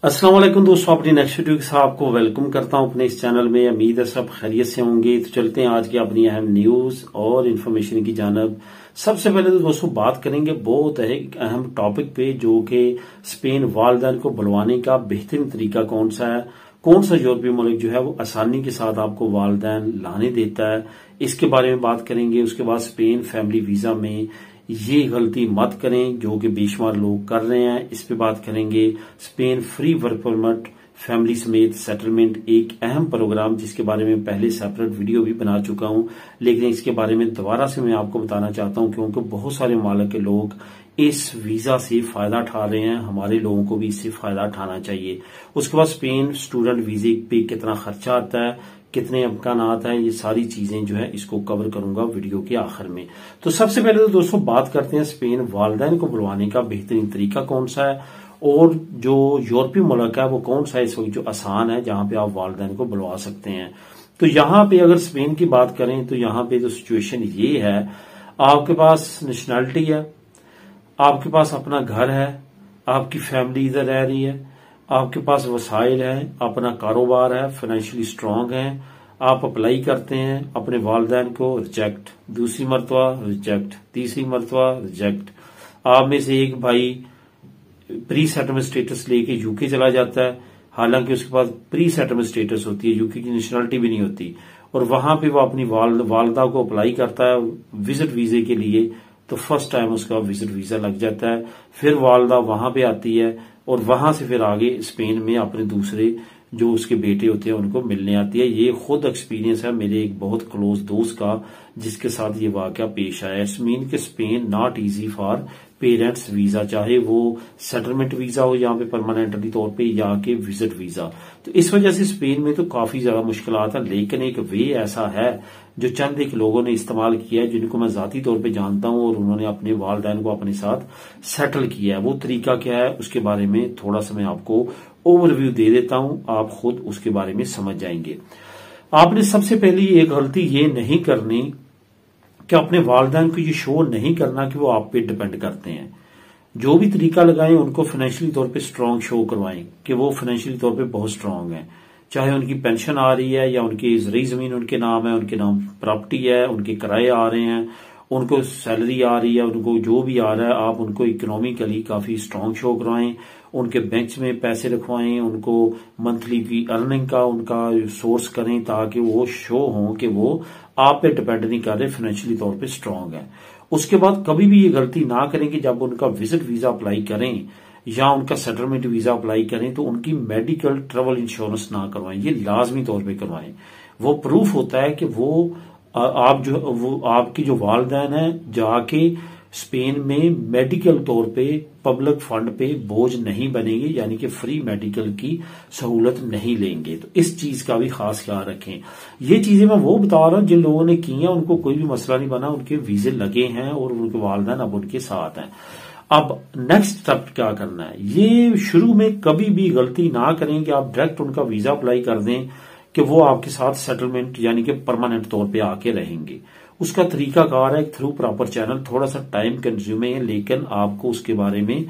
अस्सलाम वालेकुम दोस्तों, अपनी नेक्स्ट वीडियो के साथ आपको वेलकम करता हूं अपने इस चैनल में। उम्मीद है सब खैरियत से होंगे। तो चलते हैं आज की अपनी अहम न्यूज और इन्फॉर्मेशन की जानब। सबसे पहले तो दोस्तों बात करेंगे बहुत अहम टॉपिक पे, जो कि स्पेन वालिदैन को बुलवाने का बेहतरीन तरीका कौन सा है, कौन सा यूरोपीय मुल्क जो है वो आसानी के साथ आपको वालिदैन लाने देता है, इसके बारे में बात करेंगे। उसके बाद स्पेन फैमिली वीजा में ये गलती मत करें जो कि बेशुमार लोग कर रहे हैं, इस पे बात करेंगे। Spain free work permit family समेत सेटलमेंट, एक अहम प्रोग्राम जिसके बारे में पहले सेपरेट वीडियो भी बना चुका हूं, लेकिन इसके बारे में दोबारा से मैं आपको बताना चाहता हूं क्योंकि बहुत सारे ममालिक के लोग इस वीजा से फायदा उठा रहे हैं। हमारे लोगों को भी इससे फायदा उठाना चाहिए। उसके बाद स्पेन स्टूडेंट वीजे पे कितना खर्चा आता है, कितने इम्कानात हैं, ये सारी चीजें जो है इसको कवर करूंगा वीडियो के आखिर में। तो सबसे पहले तो दोस्तों बात करते हैं स्पेन वालिदैन को बुलवाने का बेहतरीन तरीका कौन सा है और जो यूरोपीय मुल्क है वो कौन सा है इस वक्त जो आसान है जहां पे आप वालिदैन को बुलवा सकते हैं। तो यहाँ पे अगर स्पेन की बात करें तो यहाँ पे तो सिचुएशन ये है, आपके पास नेशनैलिटी है, आपके पास अपना घर है, आपकी फैमिली इधर रह रही है, आपके पास वसाइल है, अपना कारोबार है, फाइनेंशियली स्ट्रांग है, आप अप्लाई करते हैं अपने वालिदैन को, रिजेक्ट, दूसरी मरतबा रिजेक्ट, तीसरी मरतबा रिजेक्ट। आप में से एक भाई प्री सेटलमेंट स्टेटस लेके यूके चला जाता है, हालांकि उसके पास प्री सेटलमेंट स्टेटस होती है, यूके की नेशनलिटी भी नहीं होती, और वहां पे वो अपनी वालदा को अप्लाई करता है विजिट वीजे के लिए, तो फर्स्ट टाइम उसका विजिट वीजा लग जाता है। फिर वालदा वहां पे आती है और वहां से फिर आगे स्पेन में अपने दूसरे जो उसके बेटे होते हैं उनको मिलने आती है। ये खुद एक्सपीरियंस है मेरे एक बहुत क्लोज दोस्त का जिसके साथ ये वाकया पेश आया। इट्स मीन कि Spain not easy for parents visa, चाहे वो सेटलमेंट वीजा हो यहाँ पे परमानेंटली तौर पे या के विजिट वीजा। तो इस वजह से स्पेन में तो काफी ज्यादा मुश्किलात है, लेकिन एक वे ऐसा है जो चंद एक लोगों ने इस्तेमाल किया है जिनको मैं जाती तौर पे जानता हूं और उन्होंने अपने वालिदैन को अपने साथ सेटल किया है। वो तरीका क्या है उसके बारे में थोड़ा सा मैं आपको ओवरव्यू दे देता हूं, आप खुद उसके बारे में समझ जाएंगे। आपने सबसे पहली एक गलती ये नहीं करनी कि अपने वालिदैन को ये शो नहीं करना कि वो आप पे डिपेंड करते हैं। जो भी तरीका लगाएं उनको फाइनेंशियली तौर पे स्ट्रांग शो करवाएं कि वो फाइनेंशियली तौर पे बहुत स्ट्रांग हैं, चाहे उनकी पेंशन आ रही है या उनकी जरी जमीन उनके नाम है, उनके नाम प्रॉपर्टी है, उनके किराए आ रहे हैं, उनको सैलरी आ रही है, उनको जो भी आ रहा है आप उनको इकोनॉमिकली काफी स्ट्रांग शो करवाएं, उनके बैंक में पैसे रखवाएं, उनको मंथली की अर्निंग का उनका सोर्स करें ताकि वो शो हो कि वो आप पे डिपेंड नहीं कर रहे, फाइनेंशियली तौर पे स्ट्रांग है। उसके बाद कभी भी ये गलती ना करें कि जब उनका विजिट वीजा अप्लाई करें या उनका सेटलमेंट वीजा अप्लाई करें तो उनकी मेडिकल ट्रेवल इंश्योरेंस ना करवाएं, ये लाजमी तौर पे करवाएं। वो प्रूफ होता है कि वो आपकी जो वालिदैन है जाके स्पेन में मेडिकल तौर पे पब्लिक फंड पे बोझ नहीं बनेंगे, यानी कि फ्री मेडिकल की सहूलत नहीं लेंगे। तो इस चीज का भी खास ख्याल रखें। ये चीजें मैं वो बता रहा हूं जिन लोगों ने की हैं उनको कोई भी मसला नहीं बना, उनके वीजे लगे हैं और उनके वालिदैन अब उनके साथ हैं। अब नेक्स्ट स्टेप क्या करना है, ये शुरू में कभी भी गलती ना करें कि आप डायरेक्ट उनका वीजा अप्लाई कर दें कि वो आपके साथ सेटलमेंट यानी कि परमानेंट तौर पे आके रहेंगे। उसका तरीका कार है थ्रू प्रॉपर चैनल, थोड़ा सा टाइम कंज्यूमिंग है, लेकिन आपको उसके बारे में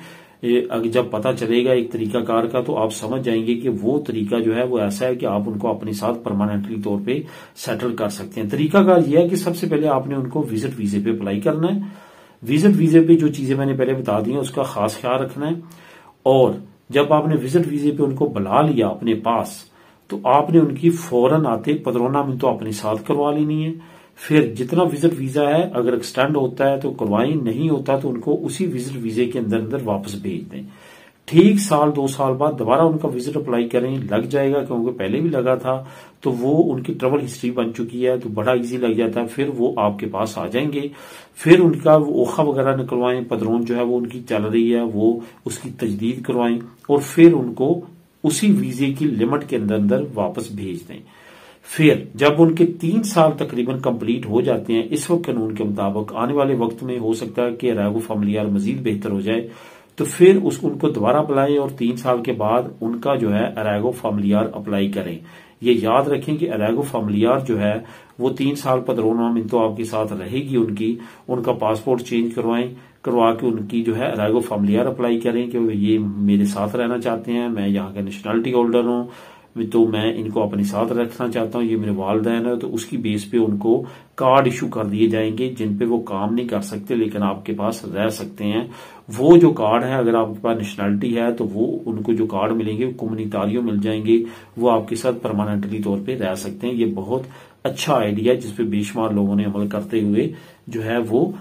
जब पता चलेगा एक तरीका कार का तो आप समझ जाएंगे कि वो तरीका जो है वो ऐसा है कि आप उनको अपने साथ परमानेंटली तौर पे सेटल कर सकते हैं। तरीका कार यह है कि सबसे पहले आपने उनको विजिट वीजे पे अप्लाई करना है। विजिट वीजे पे जो चीजें मैंने पहले बता दी हैं उसका खास ख्याल रखना है, और जब आपने विजिट वीजे पे उनको बुला लिया अपने पास तो आपने उनकी फौरन आते पदरोना में तो अपने साथ करवा लेनी है। फिर जितना विजिट वीजा है अगर एक्सटेंड होता है तो करवाएं, नहीं होता तो उनको उसी विजिट वीजे के अंदर अंदर वापस भेज दें। ठीक साल 2 साल बाद दोबारा उनका विजिट अप्लाई करें, लग जाएगा क्योंकि पहले भी लगा था, तो वो उनकी ट्रेवल हिस्ट्री बन चुकी है तो बड़ा इजी लग जाता है, फिर वो आपके पास आ जाएंगे। फिर उनका ओखा वगैरह निकलवाएं, पदरोन जो है वो उनकी चल रही है वो उसकी तजदीद करवाएं और फिर उनको उसी वीजे की लिमिट के अंदर अंदर वापस भेज दें। फिर जब उनके 3 साल तकरीबन कंप्लीट हो जाते हैं, इस वक्त कानून के मुताबिक आने वाले वक्त में हो सकता है कि अराइगो फैमिलियार मजीद बेहतर हो जाए, तो फिर उनको दोबारा बुलाएं और 3 साल के बाद उनका जो है अराइगो फैमिलियार अप्लाई करें। ये याद रखें कि अरेगो फैमिलियार जो है वो 3 साल पद्रोनामिंतो आपके साथ रहेगी उनका पासपोर्ट चेंज करवा के उनकी जो है अरेगो फैमिलियार अप्लाई करें कि ये मेरे साथ रहना चाहते हैं, मैं यहाँ का नेशनलिटी होल्डर हूँ, तो मैं इनको अपने साथ रखना चाहता हूँ, ये मेरे वालिदैन है, तो उसकी बेस पे उनको कार्ड इशू कर दिए जाएंगे जिन पे वो काम नहीं कर सकते लेकिन आपके पास रह सकते हैं। वो जो कार्ड है, अगर आपके पास नेशनलिटी है तो वो उनको जो कार्ड मिलेंगे वो कम्युनिटारियो मिल जाएंगे, वो आपके साथ परमानेंटली तौर पे रह सकते हैं। ये बहुत अच्छा आइडिया है जिसपे बेशुमार लोगों ने अमल करते हुए जो है वो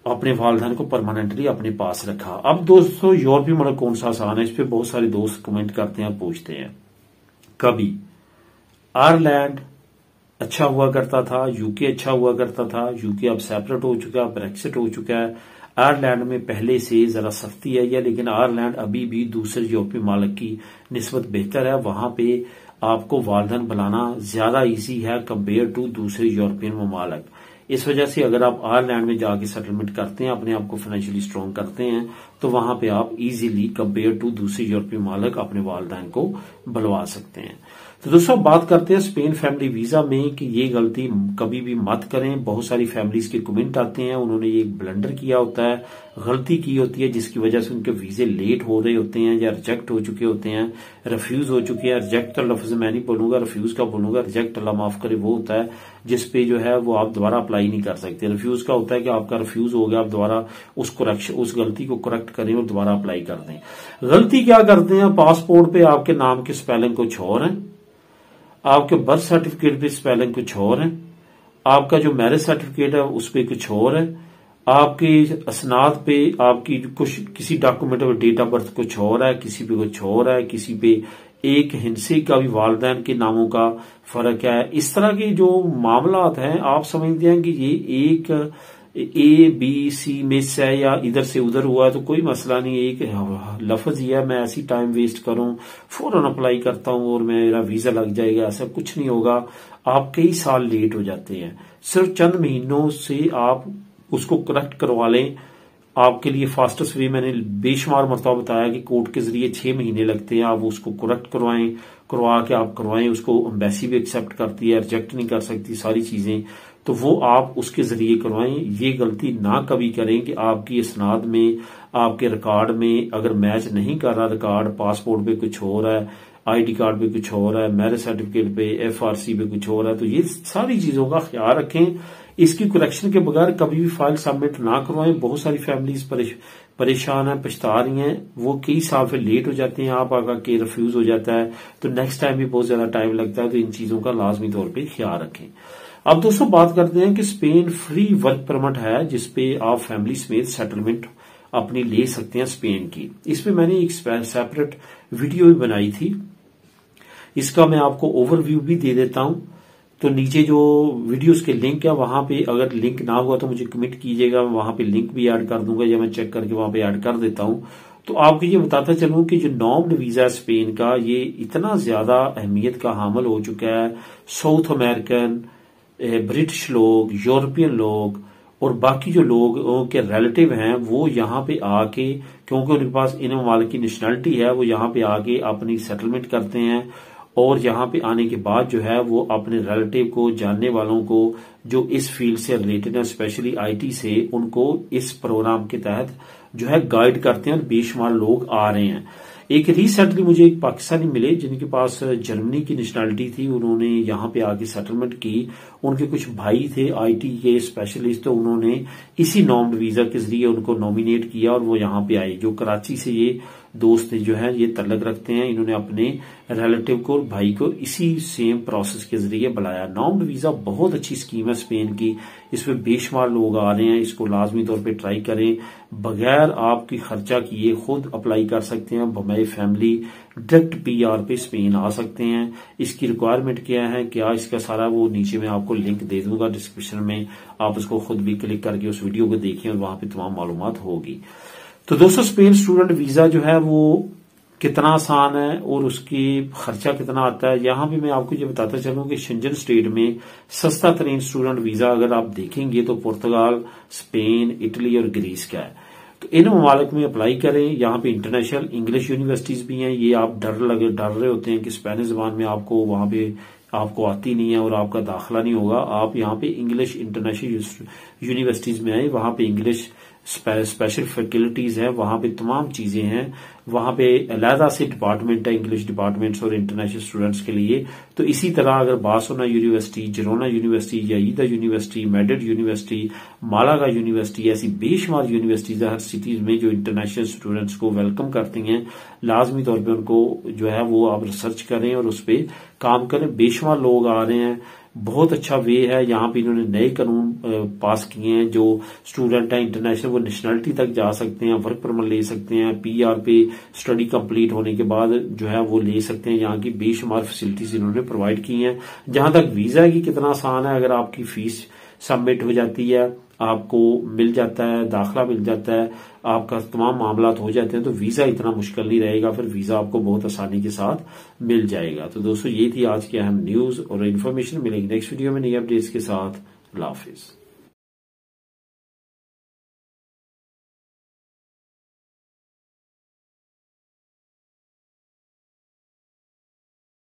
अपने वालिदैन को परमानेंटली अपने पास रखा। अब दोस्तों यूरोपीय मुल्क कौन सा आसान है, इस पे बहुत सारे दोस्त कमेंट करते हैं, पूछते हैं। कभी आयरलैंड अच्छा हुआ करता था, यूके अच्छा हुआ करता था, यूके अब सेपरेट हो चुका है, ब्रेक्सिट हो चुका है। आयरलैंड में पहले से जरा सख्ती है या, लेकिन आयरलैंड अभी भी दूसरे यूरोपीय मुल्क की निस्बत बेहतर है। वहां पे आपको वालिदैन बनाना ज्यादा इजी है कंपेयर टू दूसरे यूरोपियन ममालिक। इस वजह से अगर आप आयरलैंड में जाके सेटलमेंट करते हैं, अपने आप को फाइनेंशियली स्ट्रांग करते हैं, तो वहां पे आप इजीली कंपेयर टू दूसरे यूरोपीय मुल्क अपने वालिदैन को बुलवा सकते हैं। तो दोस्तों बात करते हैं स्पेन फैमिली वीजा में कि ये गलती कभी भी मत करें। बहुत सारी फैमिलीज के कमेंट आते हैं, उन्होंने ये ब्लंडर किया होता है, गलती की होती है जिसकी वजह से उनके वीजे लेट हो रहे होते हैं या रिजेक्ट हो चुके होते हैं, रिफ्यूज हो चुके हैं। रिजेक्ट का लफ्ज मैं नहीं बोलूंगा, रिफ्यूज का बोलूंगा। रिजेक्ट अल्लाह माफ करे वो होता है जिसपे जो है वो आप दोबारा अप्लाई नहीं कर सकते। रिफ्यूज का होता है कि आपका रिफ्यूज हो गया, आप दोबारा उस गलती को करेक्ट करें और दोबारा अप्लाई कर दें। गलती क्या करते हैं, पासपोर्ट पे आपके नाम की स्पेलिंग कुछ और है, आपके बर्थ सर्टिफिकेट पे स्पेलिंग कुछ और है, आपका जो मैरिज सर्टिफिकेट है उस पे कुछ और है, आपके असनाद पे आपकी कुछ किसी डॉक्यूमेंट में डेट ऑफ बर्थ कुछ और है, किसी पे कुछ और है, किसी पे एक हिंसे का भी वालिदैन के नामों का फर्क है। इस तरह के जो मामलात हैं आप समझते हैं कि ये एक ABC में से है या इधर से उधर हुआ है तो कोई मसला नहीं, एक लफ्ज ही है, मैं ऐसी टाइम वेस्ट करूं, फौरन अप्लाई करता हूं और मेरा वीजा लग जाएगा, ऐसा कुछ नहीं होगा। आप कई साल लेट हो जाते हैं, सिर्फ चंद महीनों से आप उसको करेक्ट करवा लें। आपके लिए फास्टेस्ट वे मैंने बेशुमार मरतबा बताया कि कोर्ट के जरिए 6 महीने लगते हैं, आप उसको करेक्ट करवा के आप करवाएं, उसको एम्बेसी भी एक्सेप्ट करती है, रिजेक्ट नहीं कर सकती सारी चीजें, तो वो आप उसके जरिए करवाएं। ये गलती ना कभी करें कि आपकी इसनाद में, आपके रिकॉर्ड में अगर मैच नहीं कर रहा रिकॉर्ड, पासपोर्ट पे कुछ और है, ID कार्ड पे कुछ और है, मैरिज सर्टिफिकेट पे, FRC पे कुछ और है, तो ये सारी चीजों का ख्याल रखें। इसकी करेक्शन के बगैर कभी भी फाइल सबमिट ना करवाएं। बहुत सारी फैमिलीज परेशान है, पछता रही हैं, वो कई साल फिर लेट हो जाते हैं, आप आकर के रिफ्यूज हो जाता है, तो नेक्स्ट टाइम भी बहुत ज्यादा टाइम लगता है। तो इन चीजों का लाजमी तौर पर ख्याल रखें। अब दोस्तों बात करते हैं कि स्पेन फ्री वर्क परमिट है जिसपे आप फैमिली समेत सेटलमेंट अपनी ले सकते हैं स्पेन की। इसमें मैंने एक सेपरेट वीडियो भी बनाई थी, इसका मैं आपको ओवरव्यू भी दे देता हूं। तो नीचे जो वीडियोस के लिंक है वहां पे अगर लिंक ना हुआ तो मुझे कमेंट कीजिएगा, वहां पे लिंक भी ऐड कर दूंगा या मैं चेक करके वहां पे ऐड कर देता हूं। तो आपको ये बताता चलूं कि जो नॉर्म्ड वीजा स्पेन का ये इतना ज्यादा अहमियत का हामिल हो चुका है। साउथ अमेरिकन, ब्रिटिश लोग, यूरोपियन लोग और बाकी जो लोग के रिलेटिव हैं वो यहाँ पे आके, क्योंकि उनके पास इन ममालिक की नेशनलिटी है, वो यहाँ पे आके अपनी सेटलमेंट करते हैं और यहाँ पे आने के बाद जो है वो अपने रिलेटिव को, जानने वालों को जो इस फील्ड से रिलेटेड है, स्पेशली IT से, उनको इस प्रोग्राम के तहत जो है गाइड करते हैं और बेशुमार लोग आ रहे हैं। एक रिसेंटली मुझे एक पाकिस्तानी मिले जिनके पास जर्मनी की नेशनलिटी थी, उन्होंने यहाँ पे आके सेटलमेंट की, उनके कुछ भाई थे IT के स्पेशलिस्ट, तो उन्होंने इसी नॉर्म्ड वीजा के जरिए उनको नॉमिनेट किया और वो यहाँ पे आए। जो कराची से ये दोस्त जो है ये तल्लक रखते हैं, इन्होंने अपने रिलेटिव को, भाई को इसी सेम प्रोसेस के जरिए बुलाया। नॉर्म्ड वीजा बहुत अच्छी स्कीम है स्पेन की, इसमें बेशुमार लोग आ रहे हैं, इसको लाजमी तौर पे ट्राई करें, बगैर आपकी खर्चा किए खुद अप्लाई कर सकते हैं। बम्बई फैमिली डायरेक्ट PR पे स्पेन आ सकते हैं। इसकी रिक्वायरमेंट क्या है, क्या इसका सारा, वो नीचे में आपको लिंक दे दूंगा डिस्क्रिप्शन में, आप उसको खुद भी क्लिक करके उस वीडियो को देखें और वहां पे तमाम मालूमात होगी। तो दोस्तों स्पेन स्टूडेंट वीजा जो है वो कितना आसान है और उसकी खर्चा कितना आता है, यहां भी मैं आपको ये बताता चलूं कि शेंजन स्टेट में सस्ता तरीन स्टूडेंट वीजा अगर आप देखेंगे तो पुर्तगाल, स्पेन, इटली और ग्रीस का है। इन ममालिक में अप्लाई करें। यहाँ पे इंटरनेशनल इंग्लिश यूनिवर्सिटीज भी हैं। ये आप डर रहे होते हैं कि स्पेनिश जबान में आपको वहां पे आपको आती नहीं है और आपका दाखिला नहीं होगा। आप यहाँ पे इंग्लिश इंटरनेशनल यूनिवर्सिटीज में आए, वहां पे इंग्लिश स्पेशल फैकल्टीज है, वहां पे तमाम चीजें हैं। वहां पे अलहदा से डिपार्टमेंट है इंग्लिश डिपार्टमेंट्स और इंटरनेशनल स्टूडेंट्स के लिए। तो इसी तरह अगर Barcelona university, Girona university, Lleida university, Madrid university, Malaga university, ऐसी बेशुमार यूनिवर्सिटीज हर सिटीज में जो इंटरनेशनल स्टूडेंट्स को वेलकम करती हैं, लाजमी तौर पर उनको जो है वो आप रिसर्च करें और उस पर काम करें। बेशुमार लोग आ रहे हैं, बहुत अच्छा वे है। यहाँ पे इन्होंने नए कानून पास किए हैं, जो स्टूडेंट है इंटरनेशनल वो नेशनलिटी तक जा सकते हैं, वर्क परमिट ले सकते हैं, पीआर पे स्टडी कंप्लीट होने के बाद जो है वो ले सकते हैं। यहाँ की बेशुमार फैसिलिटीज इन्होंने प्रोवाइड की हैं। जहां तक वीजा की कितना आसान है, अगर आपकी फीस सबमिट हो जाती है, आपको मिल जाता है, दाखिला मिल जाता है, आपका तमाम मामला हो जाते हैं, तो वीजा इतना मुश्किल नहीं रहेगा। फिर वीजा आपको बहुत आसानी के साथ मिल जाएगा। तो दोस्तों ये थी आज की अहम न्यूज और इन्फॉर्मेशन। मिलेंगे नेक्स्ट वीडियो में नई अपडेट्स के साथ। अल्लाह हाफिज।